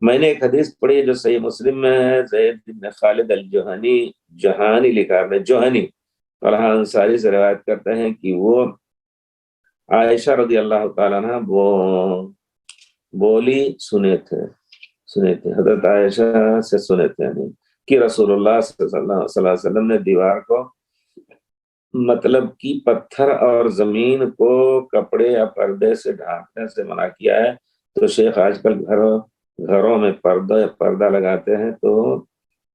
میں نے ایک حدیث پڑھی ہے جو صحیح مسلم میں ہے، زید بن خالد الجوہنی، جوہانی لکھا ہے جوہنی، طلحہ انصاری سے روایت کرتے ہیں کہ وہ عائشہ رضی اللہ تعالیٰ عنہ وہ بولی سنے تھے حضرت عائشہ سے سنے تھے، یعنی کہ رسول اللہ صلی اللہ علیہ وسلم نے دیوار کو، مطلب کہ پتھر اور زمین کو کپڑے یا پردے سے ڈھانکنے سے منع کیا ہے۔ تو شیخ آج کل گھروں میں پردہ لگاتے ہیں، تو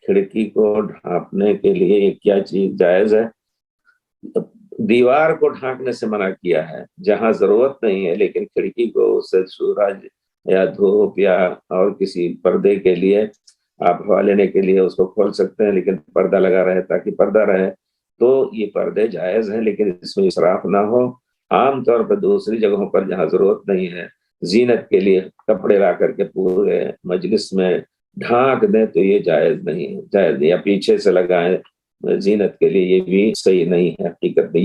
کھڑکی کو ڈھانپنے کے لیے یہ کیا چیز جائز ہے؟ دیوار کو ڈھانکنے سے منع کیا ہے جہاں ضرورت نہیں ہے، لیکن کھڑکی کو اس سے سورج یا دھوپ یا اور کسی پردے کے لیے آپ ہوا لینے کے لیے اس کو کھول سکتے ہیں، لیکن پردہ لگا رہے تاکہ پردہ رہے، تو یہ پردے جائز ہیں، لیکن اس میں اسراف نہ ہو۔ عام طور پر دوسری جگہوں پر جہاں ضرورت نہیں ہے، زینت کے لیے کپڑے لا کر کے پورے مجلس میں ڈھانک دیں تو یہ جائز نہیں ہے، جائز نہیں، یا پیچھے سے لگائیں زینت کے لیے، یہ بھی صحیح نہیں ہے حقیقت میں۔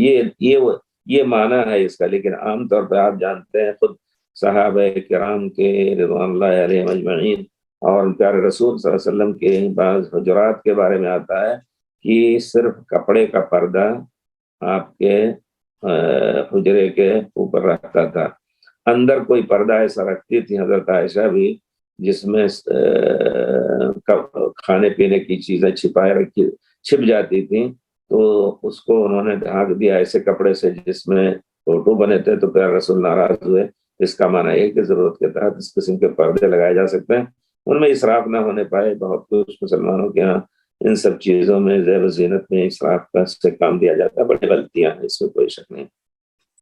یہ معنی ہے اس کا، لیکن عام طور پہ آپ جانتے ہیں خود صحابہ کرام کے رضوان اللہ علیہم اجمعین اور پیارے رسول صلی اللہ علیہ وسلم کے بعض حجرات کے بارے میں آتا ہے کہ صرف کپڑے کا پردہ آپ کے حجرے کے اوپر رکھتا تھا، اندر کوئی پردہ ایسا رکھتی تھی حضرت عائشہ بھی جس میں کھانے پینے کی چیزیں چھپ جاتی تھیں، تو اس کو انہوں نے ڈھانک دیا ایسے کپڑے سے جس میں فوٹو بنے تھے، تو پیارے رسول ناراض ہوئے۔ اس کا معنی ہے کہ ضرورت کے تحت اس قسم کے پردے لگائے جا سکتے ہیں، ان میں اسراف نہ ہونے پائے۔ بہت کچھ مسلمانوں کے ہاں ان سب چیزوں میں زیب و زینت میں اسراف کا سے کام دیا جاتا ہے، بڑی غلطیاں ہیں، اس میں کوئی شک نہیں۔